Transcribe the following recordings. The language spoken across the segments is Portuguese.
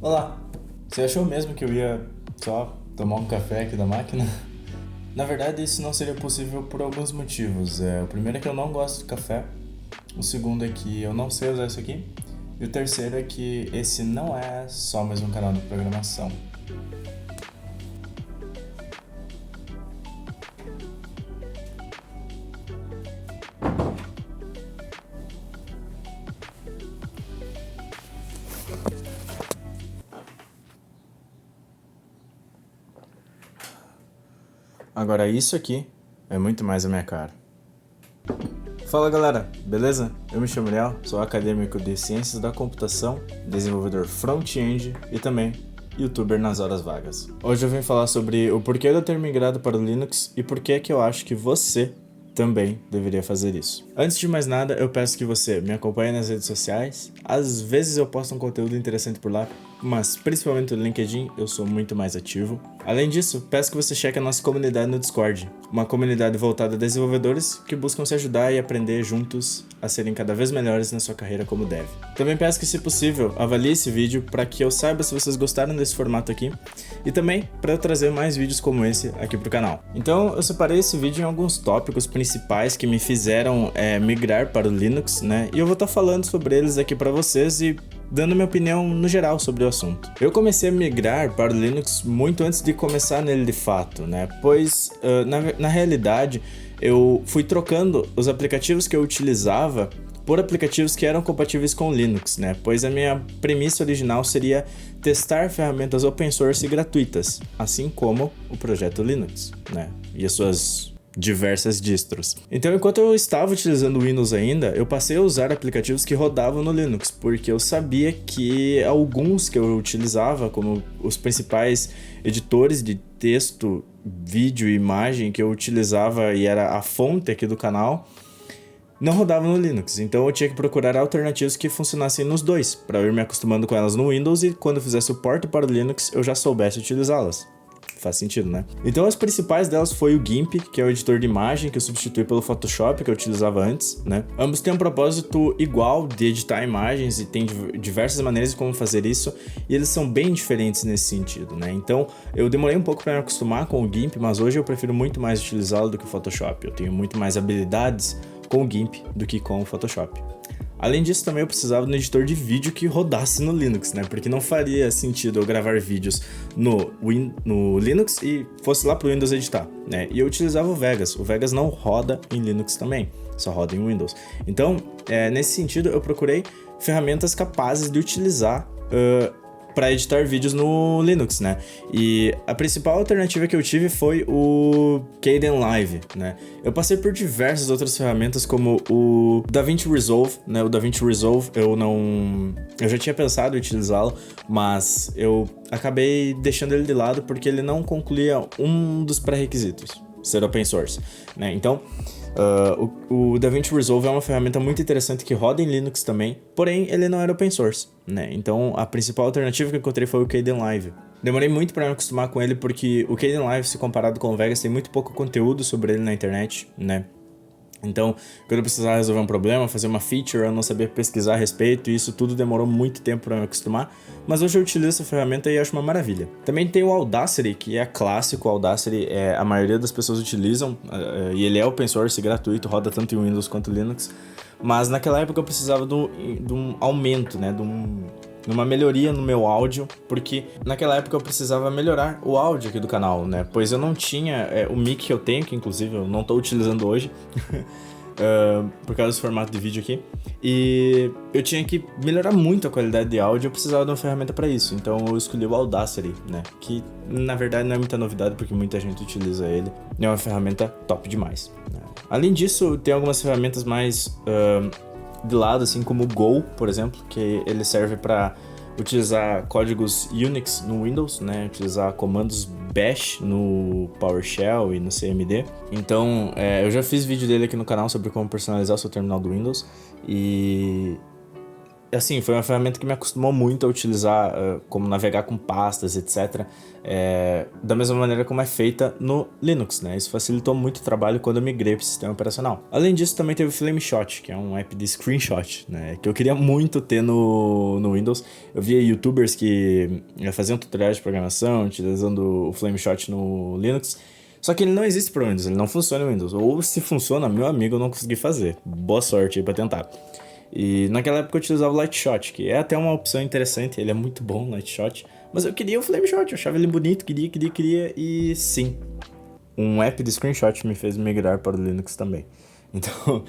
Olá! Você achou mesmo que eu ia só tomar um café aqui da máquina? Na verdade, isso não seria possível por alguns motivos. O primeiro é que eu não gosto de café, o segundo é que eu não sei usar isso aqui, e o terceiro é que esse não é só mais um canal de programação. Agora isso aqui é muito mais a minha cara. Fala galera, beleza? Eu me chamo Léo, sou acadêmico de Ciências da Computação, desenvolvedor front-end e também youtuber nas horas vagas. Hoje eu vim falar sobre o porquê de eu ter migrado para o Linux e por que eu acho que você também deveria fazer isso. Antes de mais nada, eu peço que você me acompanhe nas redes sociais. Às vezes eu posto um conteúdo interessante por lá, mas principalmente no LinkedIn eu sou muito mais ativo. Além disso, peço que você cheque a nossa comunidade no Discord, uma comunidade voltada a desenvolvedores que buscam se ajudar e aprender juntos a serem cada vez melhores na sua carreira como dev. Também peço que, se possível, avalie esse vídeo para que eu saiba se vocês gostaram desse formato aqui e também para eu trazer mais vídeos como esse aqui pro canal. Então eu separei esse vídeo em alguns tópicos principais que me fizeram migrar para o Linux, né? E eu vou estar falando sobre eles aqui para vocês e dando minha opinião no geral sobre o assunto. Eu comecei a migrar para o Linux muito antes de começar nele de fato, né? Pois, na realidade, eu fui trocando os aplicativos que eu utilizava por aplicativos que eram compatíveis com Linux, né? Pois a minha premissa original seria testar ferramentas open source e gratuitas, assim como o projeto Linux, né? E as suas diversas distros. Então, enquanto eu estava utilizando o Windows ainda, eu passei a usar aplicativos que rodavam no Linux, porque eu sabia que alguns que eu utilizava, como os principais editores de texto, vídeo e imagem que eu utilizava e era a fonte aqui do canal, não rodavam no Linux. Então eu tinha que procurar alternativas que funcionassem nos dois, para eu ir me acostumando com elas no Windows e quando eu fizer suporte para o Linux eu já soubesse utilizá-las. Faz sentido, né? Então as principais delas foi o GIMP, que é o editor de imagem que eu substituí pelo Photoshop, que eu utilizava antes, né? Ambos têm um propósito igual de editar imagens e tem diversas maneiras de como fazer isso, e eles são bem diferentes nesse sentido, né? Então eu demorei um pouco para me acostumar com o GIMP, mas hoje eu prefiro muito mais utilizá-lo do que o Photoshop. Eu tenho muito mais habilidades com o GIMP do que com o Photoshop. Além disso, também eu precisava de um editor de vídeo que rodasse no Linux, né? Porque não faria sentido eu gravar vídeos no Linux e fosse lá pro Windows editar, né? E eu utilizava o Vegas. O Vegas não roda em Linux também, só roda em Windows. Então, nesse sentido, eu procurei ferramentas capazes de utilizar para editar vídeos no Linux, né? E a principal alternativa que eu tive foi o Kdenlive, né? Eu passei por diversas outras ferramentas como o DaVinci Resolve, né? O DaVinci Resolve eu já tinha pensado em utilizá-lo, mas eu acabei deixando ele de lado porque ele não concluía um dos pré-requisitos, ser open source, né? Então, o DaVinci Resolve é uma ferramenta muito interessante que roda em Linux também, porém ele não era open source, né? Então a principal alternativa que eu encontrei foi o Kdenlive. Demorei muito para me acostumar com ele porque o Kdenlive, se comparado com o Vegas, tem muito pouco conteúdo sobre ele na internet, né? Então, quando eu precisava resolver um problema, fazer uma feature, eu não sabia pesquisar a respeito, e isso tudo demorou muito tempo para me acostumar, mas hoje eu utilizo essa ferramenta e acho uma maravilha. Também tem o Audacity, que é clássico. O Audacity a maioria das pessoas utilizam, e ele é open source, gratuito, roda tanto em Windows quanto Linux, mas naquela época eu precisava de um aumento, né, de uma melhoria no meu áudio, porque naquela época eu precisava melhorar o áudio aqui do canal, né? Pois eu não tinha o mic que eu tenho, que inclusive eu não estou utilizando hoje, por causa desse formato de vídeo aqui, e eu tinha que melhorar muito a qualidade de áudio, eu precisava de uma ferramenta para isso, então eu escolhi o Audacity, né? Que na verdade não é muita novidade porque muita gente utiliza ele, é uma ferramenta top demais, né? Além disso, tem algumas ferramentas mais de lado, assim como o Go, por exemplo, que ele serve para utilizar códigos Unix no Windows, né? Utilizar comandos Bash no PowerShell e no CMD. Então, eu já fiz vídeo dele aqui no canal sobre como personalizar o seu terminal do Windows e assim, foi uma ferramenta que me acostumou muito a utilizar, como navegar com pastas, etc. Da mesma maneira como é feita no Linux, né? Isso facilitou muito o trabalho quando eu migrei para o sistema operacional. Além disso, também teve o Flameshot, que é um app de screenshot, né? Que eu queria muito ter no Windows. Eu via YouTubers que faziam tutoriais de programação utilizando o Flameshot no Linux. Só que ele não existe para Windows, ele não funciona no Windows. Ou se funciona, meu amigo, eu não consegui fazer. Boa sorte aí para tentar. E naquela época eu utilizava o Lightshot, que é até uma opção interessante, ele é muito bom, o Lightshot. Mas eu queria o Flameshot, eu achava ele bonito, queria, e sim, um app de screenshot me fez migrar para o Linux também. Então,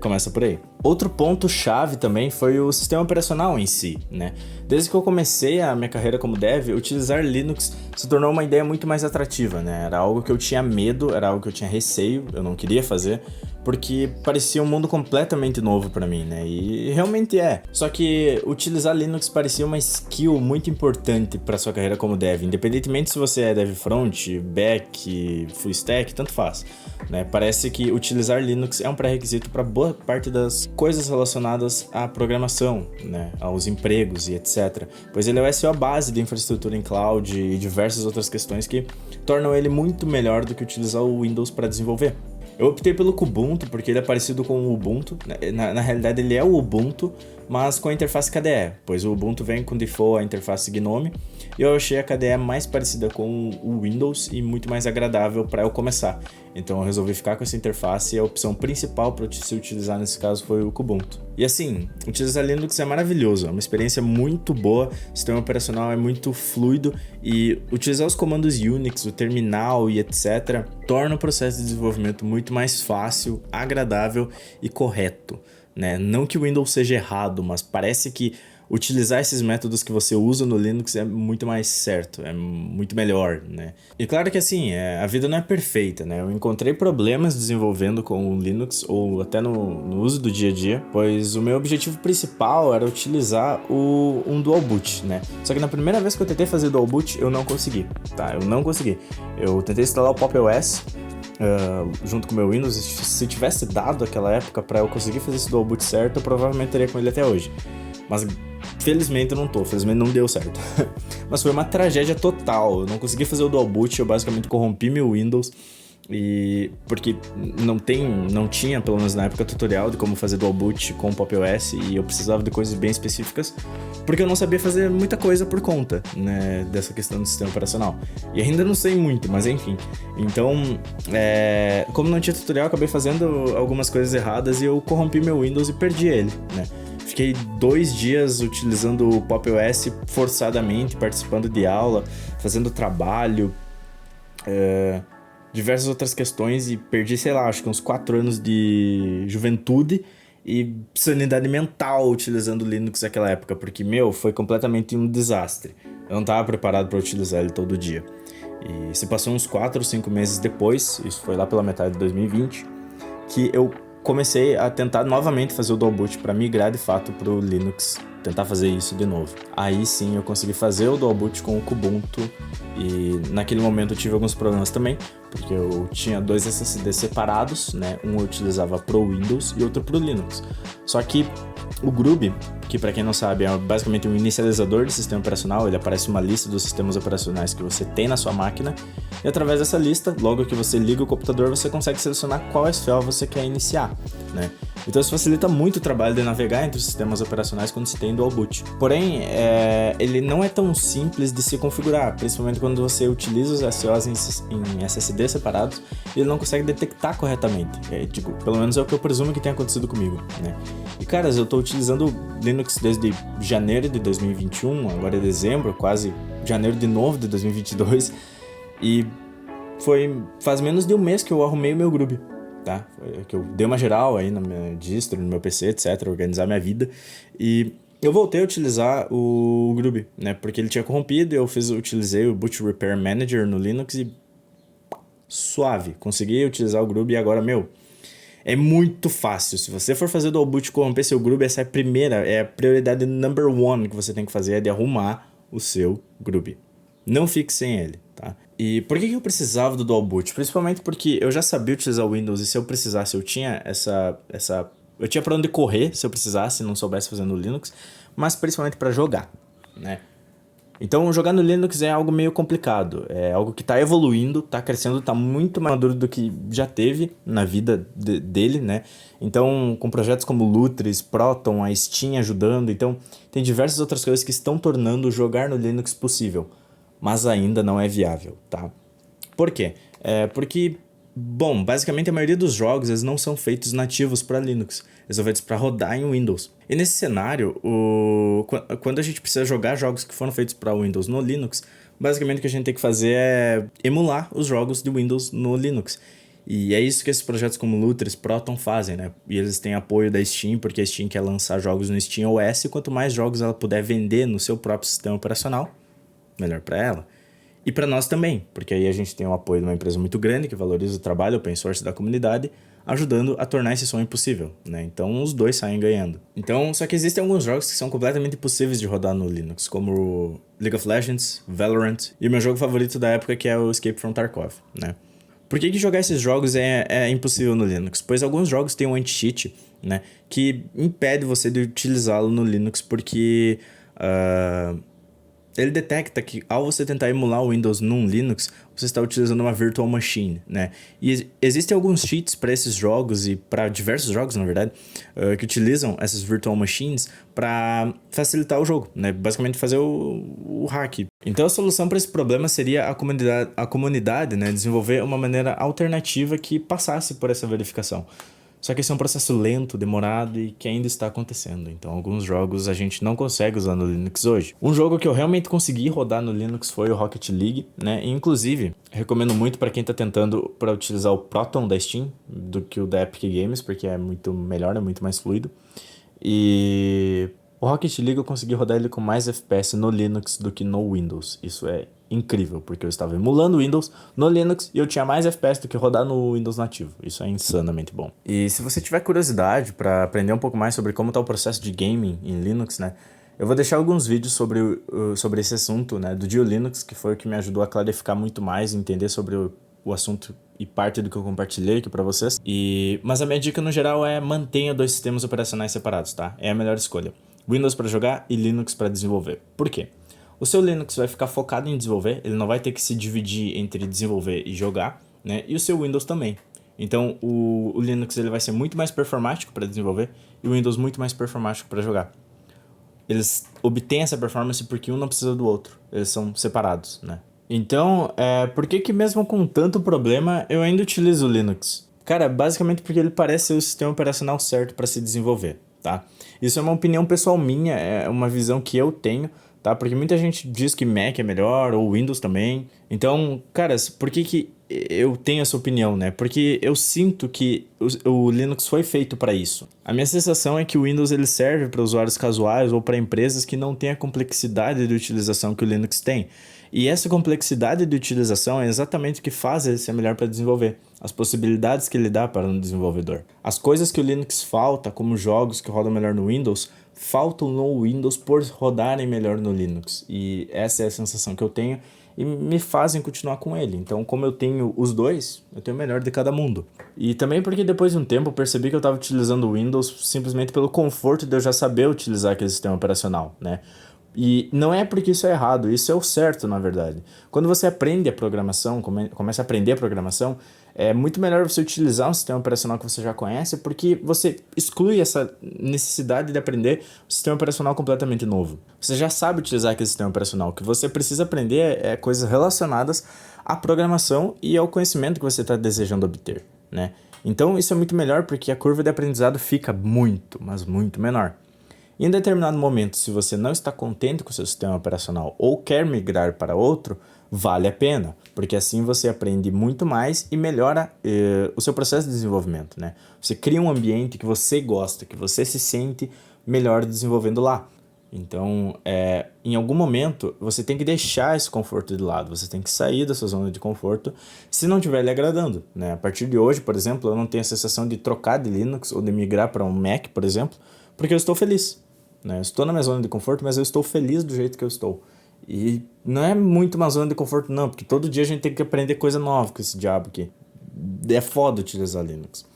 começa por aí. Outro ponto chave também foi o sistema operacional em si, né? Desde que eu comecei a minha carreira como dev, utilizar Linux se tornou uma ideia muito mais atrativa, né? Era algo que eu tinha medo, era algo que eu tinha receio, eu não queria fazer, porque parecia um mundo completamente novo para mim, né? E realmente é. Só que utilizar Linux parecia uma skill muito importante para sua carreira como dev, independentemente se você é dev front, back, full stack, tanto faz, né? Parece que utilizar Linux é um pré-requisito para boa parte das coisas relacionadas à programação, né? Aos empregos e etc. Pois ele é a base da infraestrutura em cloud e diversas outras questões que tornam ele muito melhor do que utilizar o Windows para desenvolver. Eu optei pelo Kubuntu porque ele é parecido com o Ubuntu. Na realidade ele é o Ubuntu, mas com a interface KDE, pois o Ubuntu vem com default a interface GNOME, e eu achei a KDE mais parecida com o Windows e muito mais agradável para eu começar. Então eu resolvi ficar com essa interface e a opção principal para se utilizar nesse caso foi o Kubuntu. E assim, utilizar Linux é maravilhoso, é uma experiência muito boa, o sistema operacional é muito fluido e utilizar os comandos Unix, o terminal e etc. torna o processo de desenvolvimento muito mais fácil, agradável e correto, né? Não que o Windows seja errado, mas parece que utilizar esses métodos que você usa no Linux é muito mais certo, é muito melhor, né? E claro que assim, a vida não é perfeita, né? Eu encontrei problemas desenvolvendo com o Linux ou até no uso do dia a dia, pois o meu objetivo principal era utilizar um dual boot, né? Só que na primeira vez que eu tentei fazer dual boot, eu não consegui, tá? Eu não consegui. Eu tentei instalar o Pop! OS junto com o meu Windows, se tivesse dado aquela época para eu conseguir fazer esse dual boot certo, eu provavelmente teria com ele até hoje. Mas felizmente eu não tô, felizmente não deu certo. Mas foi uma tragédia total, eu não consegui fazer o dual boot, eu basicamente corrompi meu Windows. E porque não tinha, pelo menos na época, tutorial de como fazer dual boot com o Pop! OS, e eu precisava de coisas bem específicas, porque eu não sabia fazer muita coisa por conta, né, dessa questão do sistema operacional. E ainda não sei muito, mas enfim. Então, como não tinha tutorial, eu acabei fazendo algumas coisas erradas e eu corrompi meu Windows e perdi ele, né. Fiquei 2 dias utilizando o Pop! OS forçadamente, participando de aula, fazendo trabalho, diversas outras questões, e perdi, sei lá, acho que uns 4 anos de juventude e sanidade mental utilizando o Linux naquela época, porque, foi completamente um desastre. Eu não estava preparado para utilizar ele todo dia. E se passou uns 4 ou 5 meses depois, isso foi lá pela metade de 2020, que eu comecei a tentar novamente fazer o dual boot para migrar de fato para o Linux, tentar fazer isso de novo. Aí sim eu consegui fazer o dual boot com o Kubuntu, e naquele momento eu tive alguns problemas também, porque eu tinha 2 SSDs separados, né? Um eu utilizava pro Windows e outro pro Linux. Só que o Grub, que para quem não sabe é basicamente um inicializador de sistema operacional, ele aparece uma lista dos sistemas operacionais que você tem na sua máquina, e através dessa lista, logo que você liga o computador, você consegue selecionar qual SFL você quer iniciar, né? Então isso facilita muito o trabalho de navegar entre os sistemas operacionais quando se tem dual boot. Porém, ele não é tão simples de se configurar, principalmente quando você utiliza os SOs em SSD separados, e ele não consegue detectar corretamente. Pelo menos é o que eu presumo que tenha acontecido comigo, né? E caras, eu tô utilizando Linux desde janeiro de 2021, agora é dezembro, quase janeiro de novo de 2022, e faz menos de um mês que eu arrumei o meu Grub, tá? Que eu dei uma geral aí na minha distro, no meu PC, etc, organizar minha vida, e eu voltei a utilizar o Grub, né? Porque ele tinha corrompido, e eu utilizei o Boot Repair Manager no Linux e suave, consegui utilizar o Grub, e agora, é muito fácil. Se você for fazer dual boot e corromper seu Grub, essa é a prioridade number 1 que você tem que fazer, é de arrumar o seu Grub. Não fique sem ele, tá? E por que eu precisava do dual boot? Principalmente porque eu já sabia utilizar o Windows, e se eu precisasse, eu tinha essa Eu tinha para onde correr se eu precisasse, não soubesse fazer no Linux, mas principalmente para jogar, né? Então, jogar no Linux é algo meio complicado, é algo que está evoluindo, está crescendo, está muito mais maduro do que já teve na vida dele, né? Então, com projetos como Lutris, Proton, a Steam ajudando, então tem diversas outras coisas que estão tornando jogar no Linux possível, mas ainda não é viável, tá? Por quê? Porque, bom, basicamente a maioria dos jogos eles não são feitos nativos para Linux, eles são feitos para rodar em Windows. E nesse cenário, quando a gente precisa jogar jogos que foram feitos para Windows no Linux, basicamente o que a gente tem que fazer é emular os jogos de Windows no Linux. E é isso que esses projetos como Lutris, Proton fazem, né? E eles têm apoio da Steam, porque a Steam quer lançar jogos no Steam OS, e quanto mais jogos ela puder vender no seu próprio sistema operacional, melhor para ela. E para nós também, porque aí a gente tem o apoio de uma empresa muito grande que valoriza o trabalho open source da comunidade, ajudando a tornar esse sonho possível, né? Então os dois saem ganhando. Então, só que existem alguns jogos que são completamente impossíveis de rodar no Linux, como League of Legends, Valorant e o meu jogo favorito da época, que é o Escape from Tarkov, né? Por que jogar esses jogos é impossível no Linux? Pois alguns jogos têm um anti-cheat, né, que impede você de utilizá-lo no Linux, porque ele detecta que ao você tentar emular o Windows num Linux, você está utilizando uma virtual machine, né? E existem alguns cheats para esses jogos e para diversos jogos, na verdade, que utilizam essas virtual machines para facilitar o jogo, né? Basicamente fazer o hack. Então a solução para esse problema seria a comunidade, né, desenvolver uma maneira alternativa que passasse por essa verificação. Só que esse é um processo lento, demorado e que ainda está acontecendo. Então, alguns jogos a gente não consegue usar no Linux hoje. Um jogo que eu realmente consegui rodar no Linux foi o Rocket League, né? E, inclusive, recomendo muito para quem está tentando para utilizar o Proton da Steam do que o da Epic Games, porque é muito melhor, é muito mais fluido. E o Rocket League eu consegui rodar ele com mais FPS no Linux do que no Windows. Isso é incrível, porque eu estava emulando o Windows no Linux e eu tinha mais FPS do que rodar no Windows nativo. Isso é insanamente bom. E se você tiver curiosidade para aprender um pouco mais sobre como está o processo de gaming em Linux, né, eu vou deixar alguns vídeos sobre esse assunto, né, do Dio Linux, que foi o que me ajudou a clarificar muito mais, entender sobre o assunto e parte do que eu compartilhei aqui para vocês. Mas a minha dica no geral é mantenha dois sistemas operacionais separados, tá? É a melhor escolha. Windows para jogar e Linux para desenvolver. Por quê? O seu Linux vai ficar focado em desenvolver, ele não vai ter que se dividir entre desenvolver e jogar, né? E o seu Windows também. Então o Linux ele vai ser muito mais performático para desenvolver e o Windows muito mais performático para jogar. Eles obtêm essa performance porque um não precisa do outro, eles são separados, né? Então, por que mesmo com tanto problema eu ainda utilizo o Linux? Cara, basicamente porque ele parece ser o sistema operacional certo para se desenvolver, tá? Isso é uma opinião pessoal minha, é uma visão que eu tenho, tá? Porque muita gente diz que Mac é melhor, ou Windows também. Então, cara, por que eu tenho essa opinião, né? Porque eu sinto que o Linux foi feito para isso. A minha sensação é que o Windows ele serve para usuários casuais ou para empresas que não têm a complexidade de utilização que o Linux tem. E essa complexidade de utilização é exatamente o que faz ele ser melhor para desenvolver. As possibilidades que ele dá para um desenvolvedor. As coisas que o Linux falta, como jogos que rodam melhor no Windows, faltam no Windows por rodarem melhor no Linux. E essa é a sensação que eu tenho e me fazem continuar com ele. Então, como eu tenho os dois, eu tenho o melhor de cada mundo. E também porque depois de um tempo eu percebi que eu estava utilizando o Windows simplesmente pelo conforto de eu já saber utilizar aquele sistema operacional, né? E não é porque isso é errado, isso é o certo, na verdade. Quando você aprende a programação, começa a aprender a programação, é muito melhor você utilizar um sistema operacional que você já conhece, porque você exclui essa necessidade de aprender um sistema operacional completamente novo. Você já sabe utilizar aquele sistema operacional. O que você precisa aprender é coisas relacionadas à programação e ao conhecimento que você está desejando obter, né? Então isso é muito melhor porque a curva de aprendizado fica muito, mas muito menor. Em determinado momento, se você não está contente com o seu sistema operacional ou quer migrar para outro, vale a pena, porque assim você aprende muito mais e melhora o seu processo de desenvolvimento, né? Você cria um ambiente que você gosta, que você se sente melhor desenvolvendo lá. Então, em algum momento, você tem que deixar esse conforto de lado, você tem que sair da sua zona de conforto se não estiver lhe agradando, né? A partir de hoje, por exemplo, eu não tenho a sensação de trocar de Linux ou de migrar para um Mac, por exemplo, porque eu estou feliz. Eu estou na minha zona de conforto, mas eu estou feliz do jeito que eu estou. E não é muito uma zona de conforto não, porque todo dia a gente tem que aprender coisa nova com esse diabo aqui. É foda utilizar Linux.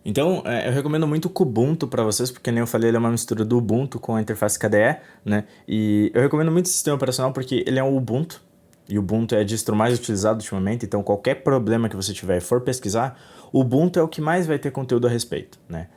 Então, eu recomendo muito o Kubuntu para vocês, porque nem eu falei, ele é uma mistura do Ubuntu com a interface KDE, né? E eu recomendo muito esse sistema operacional porque ele é um Ubuntu, e o Ubuntu é a distro mais utilizado ultimamente, então qualquer problema que você tiver e for pesquisar, o Ubuntu é o que mais vai ter conteúdo a respeito, né?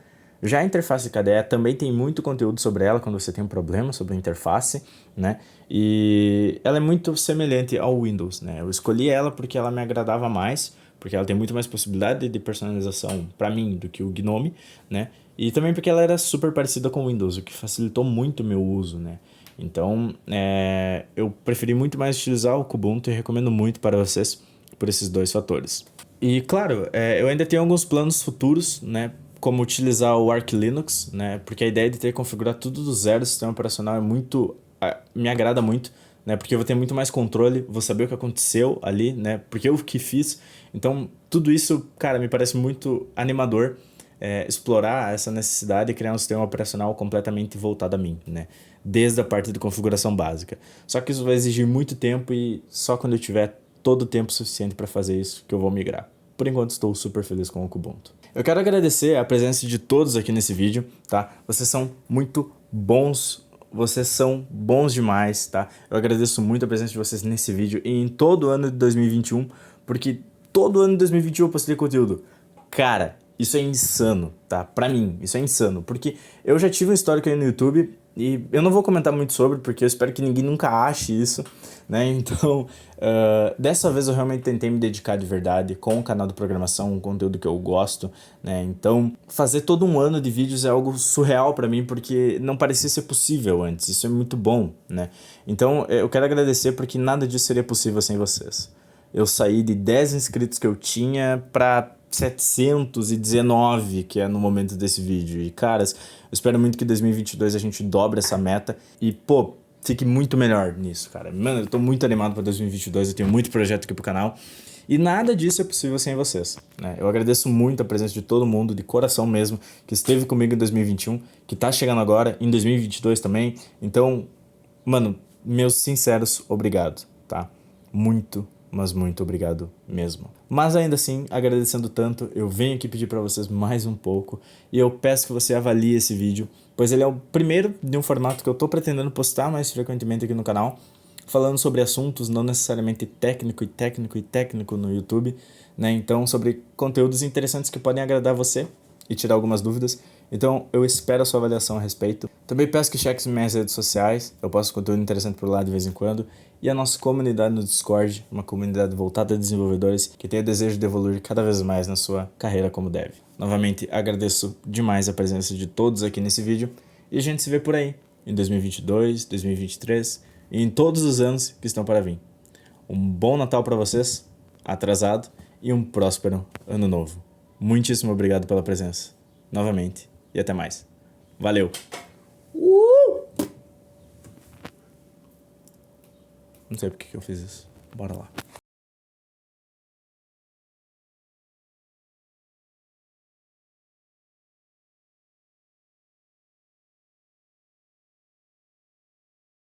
Já a interface KDE também tem muito conteúdo sobre ela quando você tem um problema sobre a interface, né? E ela é muito semelhante ao Windows, né? Eu escolhi ela porque ela me agradava mais, porque ela tem muito mais possibilidade de personalização para mim do que o Gnome, né? E também porque ela era super parecida com o Windows, o que facilitou muito o meu uso, né? Então, eu preferi muito mais utilizar o Kubuntu e recomendo muito para vocês por esses dois fatores. E, claro, eu ainda tenho alguns planos futuros, né? Como utilizar o Arch Linux, né? Porque a ideia de ter que configurar tudo do zero, o sistema operacional é muito... me agrada muito, né? Porque eu vou ter muito mais controle, vou saber o que aconteceu ali, né? Porque eu que fiz. Então, tudo isso, cara, me parece muito animador, explorar essa necessidade e criar um sistema operacional completamente voltado a mim, né? Desde a parte de configuração básica. Só que isso vai exigir muito tempo e só quando eu tiver todo o tempo suficiente para fazer isso que eu vou migrar. Por enquanto, estou super feliz com o Kubuntu. Eu quero agradecer a presença de todos aqui nesse vídeo, tá? Vocês são muito bons, vocês são bons demais, tá? Eu agradeço muito a presença de vocês nesse vídeo e em todo o ano de 2021, porque todo ano de 2021 eu postei conteúdo. Cara, isso é insano, tá? Pra mim, isso é insano, porque eu já tive um histórico aí no YouTube e eu não vou comentar muito sobre, porque eu espero que ninguém nunca ache isso, né? Então, dessa vez eu realmente tentei me dedicar de verdade com o canal de programação, um conteúdo que eu gosto, né? Então, fazer todo um ano de vídeos é algo surreal pra mim, porque não parecia ser possível antes. Isso é muito bom, né? Então, eu quero agradecer porque nada disso seria possível sem vocês. Eu saí de 10 inscritos que eu tinha pra 719, que é no momento desse vídeo. E, caras, eu espero muito que em 2022 a gente dobre essa meta e, pô, fique muito melhor nisso, cara. Mano, eu tô muito animado pra 2022, eu tenho muito projeto aqui pro canal. E nada disso é possível sem vocês, né? Eu agradeço muito a presença de todo mundo, de coração mesmo, que esteve comigo em 2021, que tá chegando agora, em 2022 também. Então, mano, meus sinceros obrigado, tá? Muito, mas muito obrigado mesmo. Mas ainda assim, agradecendo tanto, eu venho aqui pedir para vocês mais um pouco e eu peço que você avalie esse vídeo, pois ele é o primeiro de um formato que eu tô pretendendo postar mais frequentemente aqui no canal, falando sobre assuntos não necessariamente técnico no YouTube, né? Então, sobre conteúdos interessantes que podem agradar você e tirar algumas dúvidas. Então, eu espero a sua avaliação a respeito. Também peço que cheque minhas redes sociais, eu posto conteúdo interessante por lá de vez em quando. E a nossa comunidade no Discord, uma comunidade voltada a desenvolvedores que tem o desejo de evoluir cada vez mais na sua carreira como dev. Novamente, agradeço demais a presença de todos aqui nesse vídeo e a gente se vê por aí, em 2022, 2023 e em todos os anos que estão para vir. Um bom Natal para vocês, atrasado, e um próspero Ano Novo. Muitíssimo obrigado pela presença, novamente, e até mais. Valeu! Não sei porque que eu fiz isso. Bora lá.